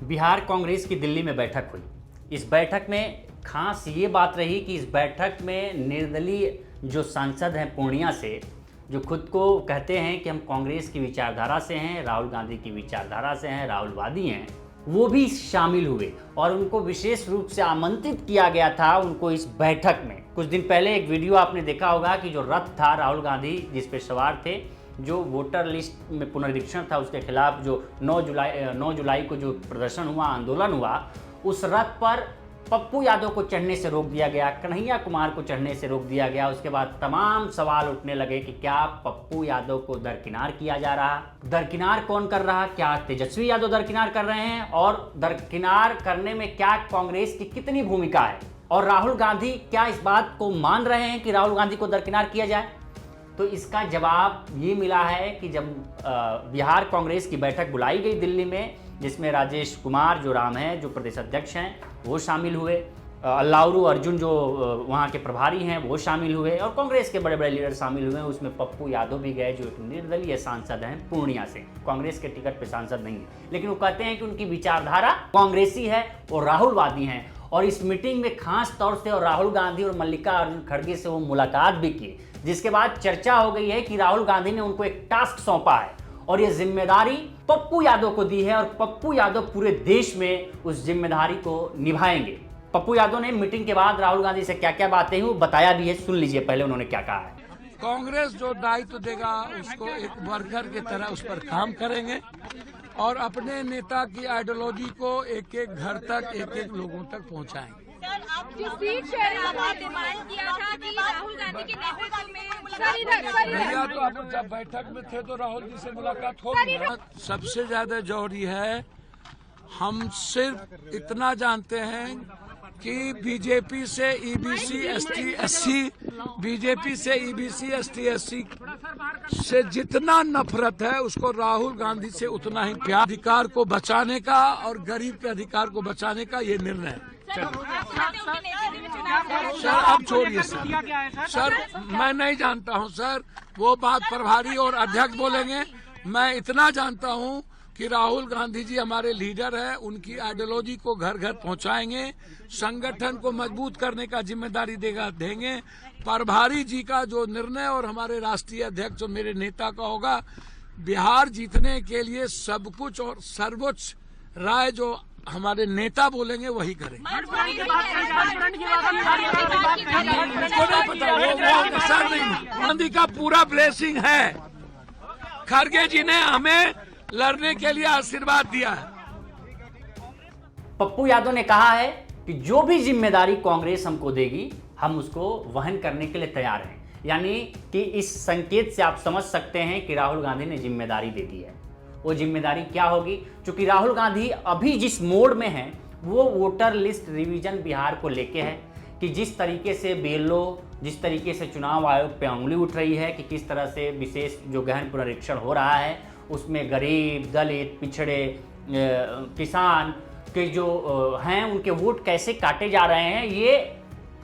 बिहार कांग्रेस की दिल्ली में बैठक हुई। इस बैठक में खास ये बात रही कि इस बैठक में निर्दलीय जो सांसद हैं पूर्णिया से, जो खुद को कहते हैं कि हम कांग्रेस की विचारधारा से हैं, राहुल गांधी की विचारधारा से हैं, राहुलवादी हैं, वो भी शामिल हुए और उनको विशेष रूप से आमंत्रित किया गया था उनको इस बैठक में। कुछ दिन पहले एक वीडियो आपने देखा होगा कि जो रथ था राहुल गांधी जिस पे सवार थे, जो वोटर लिस्ट में पुनरीक्षण था उसके खिलाफ जो 9 जुलाई को जो प्रदर्शन हुआ, आंदोलन हुआ, उस रथ पर पप्पू यादव को चढ़ने से रोक दिया गया, कन्हैया कुमार को चढ़ने से रोक दिया गया। उसके बाद तमाम सवाल उठने लगे कि क्या पप्पू यादव को दरकिनार किया जा रहा, दरकिनार कौन कर रहा, क्या तेजस्वी यादव दरकिनार कर रहे हैं और दरकिनार करने में क्या कांग्रेस की कितनी भूमिका है, और राहुल गांधी क्या इस बात को मान रहे हैं कि राहुल गांधी को दरकिनार किया जाए। तो इसका जवाब ये मिला है कि जब बिहार कांग्रेस की बैठक बुलाई गई दिल्ली में, जिसमें राजेश कुमार जो राम हैं, जो प्रदेश अध्यक्ष हैं, वो शामिल हुए, अल्लाउरू अर्जुन जो वहाँ के प्रभारी हैं वो शामिल हुए और कांग्रेस के बड़े बड़े लीडर शामिल हुए। उसमें पप्पू यादव भी गए जो एक निर्दलीय सांसद हैं पूर्णिया से, कांग्रेस के टिकट पे सांसद नहीं है, लेकिन वो कहते हैं कि उनकी विचारधारा कांग्रेसी है और राहुलवादी हैं। और इस मीटिंग में खास तौर से और राहुल गांधी और मल्लिकार्जुन खड़गे से वो मुलाकात भी की, जिसके बाद चर्चा हो गई है कि राहुल गांधी ने उनको एक टास्क सौंपा है और ये जिम्मेदारी पप्पू यादव को दी है और पप्पू यादव पूरे देश में उस जिम्मेदारी को निभाएंगे। पप्पू यादव ने मीटिंग के बाद राहुल गांधी से क्या क्या बातें हुई वो बताया भी है, सुन लीजिए पहले उन्होंने क्या कहा है। कांग्रेस जो दायित्व देगा उसको एक वर्कर की तरह उस पर काम करेंगे और अपने नेता की आइडियोलॉजी को एक एक घर तक, एक एक लोगों तक पहुंचाएंगे। सर, आप जो सीट शेयर आपने डिमांड किया था कि राहुल गांधी के नेतृत्व में भैया, तो आप जब बैठक में थे तो राहुल जी से मुलाकात होगी। सबसे ज्यादा जरूरी है, हम सिर्फ इतना जानते हैं कि बीजेपी से ईबीसी एसटी एससी, बीजेपी से ईबीसी एसटी एससी से जितना नफरत है उसको राहुल गांधी से उतना ही प्यार। अधिकार को बचाने का और गरीब के अधिकार को बचाने का ये निर्णय है। सर अब छोड़िए सर, मैं नहीं जानता हूं सर, वो बात प्रभारी और अध्यक्ष बोलेंगे। मैं इतना जानता हूं कि राहुल गांधी जी हमारे लीडर हैं, उनकी आइडियोलॉजी को घर घर पहुंचाएंगे, संगठन को मजबूत करने का जिम्मेदारी देंगे। प्रभारी जी का जो निर्णय और हमारे राष्ट्रीय अध्यक्ष और मेरे नेता का होगा, बिहार जीतने के लिए सब कुछ और सर्वोच्च राय जो हमारे नेता बोलेंगे वही करेंगे। गांधी का पूरा ब्लेसिंग है, खड़गे जी ने हमें लड़ने के लिए आशीर्वाद दिया है। पप्पू यादव ने कहा है कि जो भी जिम्मेदारी कांग्रेस हमको देगी हम उसको वहन करने के लिए तैयार हैं। यानी कि इस संकेत से आप समझ सकते हैं कि राहुल गांधी ने जिम्मेदारी दे दी है। वो जिम्मेदारी क्या होगी, क्योंकि राहुल गांधी अभी जिस मोड में हैं वो वोटर लिस्ट रिवीजन बिहार को लेके है कि जिस तरीके से बीएलओ, जिस तरीके से चुनाव आयोग पे उंगली उठ रही है कि किस तरह से विशेष जो गहन पुनरीक्षण हो रहा है उसमें गरीब, दलित, पिछड़े, किसान के जो हैं उनके वोट कैसे काटे जा रहे हैं, ये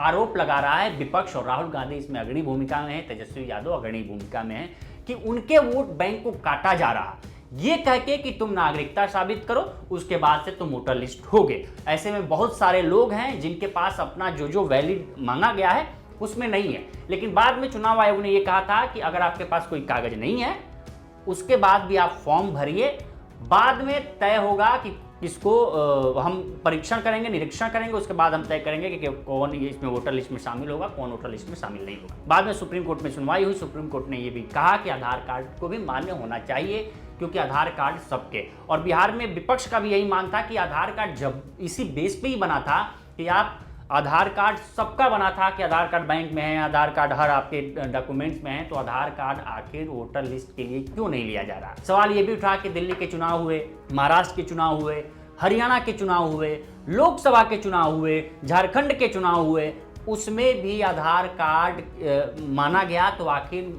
आरोप लगा रहा है विपक्ष। और राहुल गांधी इसमें अग्रणी भूमिका में है, तेजस्वी यादव अग्रणी भूमिका में है कि उनके वोट बैंक को काटा जा रहा, ये कह के कि तुम नागरिकता साबित करो उसके बाद से तुम वोटर लिस्ट होगे। ऐसे में बहुत सारे लोग हैं जिनके पास अपना जो वैलिड मांगा गया है उसमें नहीं है, लेकिन बाद में चुनाव आयोग ने यह कहा था कि अगर आपके पास कोई कागज नहीं है उसके बाद भी आप फॉर्म भरिए, बाद में तय होगा कि इसको हम परीक्षण करेंगे, निरीक्षण करेंगे, उसके बाद हम तय करेंगे कि कौन इसमें वोटर लिस्ट में शामिल होगा, कौन वोटर लिस्ट में शामिल नहीं होगा। बाद में सुप्रीम कोर्ट में सुनवाई हुई, सुप्रीम कोर्ट ने ये भी कहा कि आधार कार्ड को भी मान्य होना चाहिए क्योंकि आधार कार्ड सबके। और बिहार में विपक्ष का भी यही मान था कि आधार कार्ड जब इसी बेस पे ही बना था कि आप आधार कार्ड सबका बना था कि आधार कार्ड बैंक में है, आधार कार्ड हर आपके डॉक्यूमेंट्स में है, तो आधार कार्ड आखिर वोटर लिस्ट के लिए क्यों नहीं लिया जा रहा। सवाल ये भी उठा कि दिल्ली के चुनाव हुए, महाराष्ट्र के चुनाव हुए, हरियाणा के चुनाव हुए, लोकसभा के चुनाव हुए, झारखंड के चुनाव हुए, उसमें भी आधार कार्ड माना गया, तो आखिर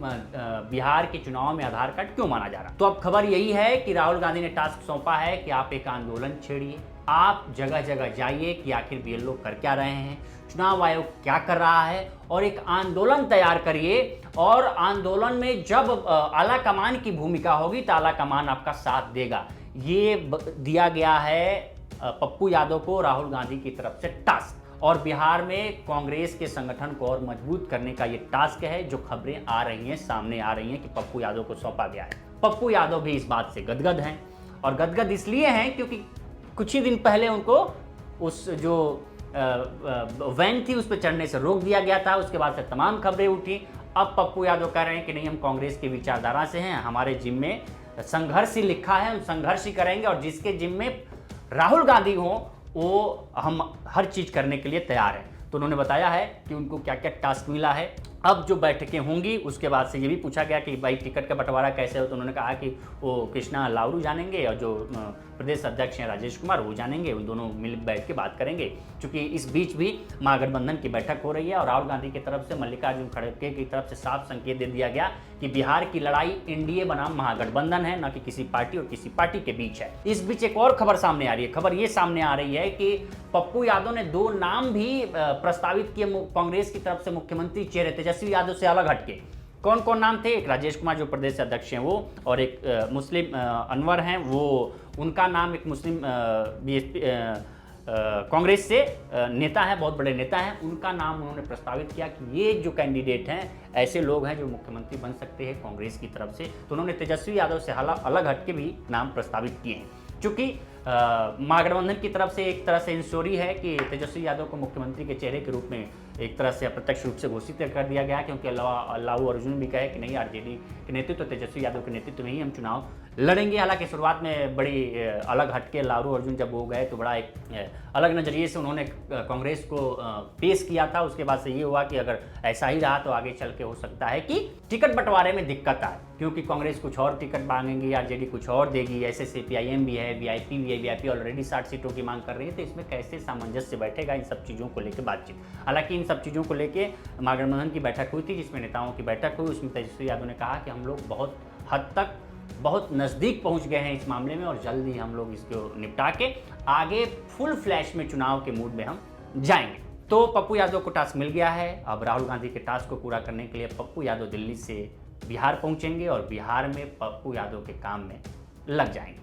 बिहार के चुनाव में आधार कार्ड क्यों माना जा रहा। तो अब खबर यही है कि राहुल गांधी ने टास्क सौंपा है कि आप एक आंदोलन छेड़िए, आप जगह जगह जाइए कि आखिर बीएलओ कर क्या रहे हैं, चुनाव आयोग क्या कर रहा है, और एक आंदोलन तैयार करिए। और आंदोलन में जब आला कमान की भूमिका होगी तो आला कमान आपका साथ देगा। ये दिया गया है पप्पू यादव को राहुल गांधी की तरफ से टास्क, और बिहार में कांग्रेस के संगठन को और मजबूत करने का ये टास्क है, जो खबरें आ रही हैं, सामने आ रही हैं कि पप्पू यादव को सौंपा गया है। पप्पू यादव भी इस बात से गदगद हैं, और गदगद इसलिए हैं क्योंकि कुछ ही दिन पहले उनको उस जो वैन थी उस पर चढ़ने से रोक दिया गया था। उसके बाद से तमाम खबरें उठी। अब पप्पू यादव कह रहे हैं कि नहीं, हम कांग्रेस की विचारधारा से हैं, हमारे जिम में संघर्ष ही लिखा है, हम संघर्ष ही करेंगे, और जिसके जिम में राहुल गांधी हो वो हम हर चीज करने के लिए तैयार हैं। तो उन्होंने बताया है कि उनको क्या क्या टास्क मिला है। अब जो बैठकें होंगी उसके बाद से ये भी पूछा गया कि भाई टिकट का बंटवारा कैसे हो, तो उन्होंने कहा कि वो कृष्णा लावरू जानेंगे और जो प्रदेश अध्यक्ष हैं राजेश कुमार वो जानेंगे, उन दोनों मिल बैठ के बात करेंगे। क्योंकि इस बीच भी महागठबंधन की बैठक हो रही है, और राहुल गांधी की तरफ से मल्लिकार्जुन खड़गे की तरफ से साफ संकेत दे दिया गया कि बिहार की लड़ाई एनडीए बनाम महागठबंधन है, न कि किसी पार्टी और किसी पार्टी के बीच है। इस बीच एक और खबर सामने आ रही है। खबर ये सामने आ रही है कि पप्पू यादव ने 2 नाम भी प्रस्तावित किए कांग्रेस की तरफ से मुख्यमंत्री चेहरे तेजस्वी यादव से अलग हटके। कौन कौन नाम थे? एक राजेश कुमार जो प्रदेश अध्यक्ष हैं वो, और एक मुस्लिम अनवर हैं वो, उनका नाम एक मुस्लिम बीएसपी कांग्रेस से नेता है, बहुत बड़े नेता हैं, उनका नाम उन्होंने प्रस्तावित किया कि ये जो कैंडिडेट हैं ऐसे लोग हैं जो मुख्यमंत्री बन सकते हैं कांग्रेस की तरफ से। तो उन्होंने तेजस्वी यादव से अलग हटके भी नाम प्रस्तावित किए हैं। चूंकि महागठबंधन की तरफ से एक तरह से इंश्योरी है कि तेजस्वी यादव को मुख्यमंत्री के चेहरे के रूप में एक तरह से अप्रत्यक्ष रूप से घोषित कर दिया गया, क्योंकि लालू अर्जुन भी कहे कि नहीं, आरजेडी के नेतृत्व तेजस्वी यादव के नेतृत्व में ही हम चुनाव लड़ेंगे। हालांकि शुरुआत में बड़ी अलग हटके लालू अर्जुन जब हो गए तो बड़ा एक अलग नज़रिए से उन्होंने कांग्रेस को पेश किया था। उसके बाद से ये हुआ कि अगर ऐसा ही रहा तो आगे चल के हो सकता है कि टिकट बंटवारे में दिक्कत आए, क्योंकि कांग्रेस कुछ और टिकट मांगेंगी, आरजेडी कुछ और देगी, ऐसे सीपीआईएम भी है, वीआईपी भी है, वीआईपी ऑलरेडी 60 सीटों की मांग कर रही है। तो इसमें कैसे सामंजस्य बैठेगा, इन सब चीज़ों को लेकर बातचीत। हालांकि इन सब चीज़ों को लेकर महागठबंधन की बैठक हुई थी, जिसमें नेताओं की बैठक हुई। उसमें तेजस्वी यादव ने कहा कि हम लोग बहुत हद तक बहुत नज़दीक पहुंच गए हैं इस मामले में, और जल्द ही हम लोग इसको निपटा के आगे फुल फ्लैश में चुनाव के मूड में हम जाएंगे। तो पप्पू यादव को टास्क मिल गया है। अब राहुल गांधी के टास्क को पूरा करने के लिए पप्पू यादव दिल्ली से बिहार पहुंचेंगे, और बिहार में पप्पू यादव के काम में लग जाएंगे।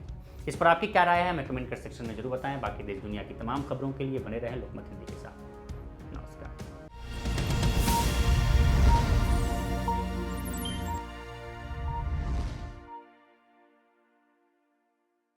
इस पर आपकी क्या राय है हमें कमेंट कर सेक्शन में जरूर बताएं। बाकी देश दुनिया की तमाम खबरों के लिए बने रहें लोकमत हिंदी के साथ।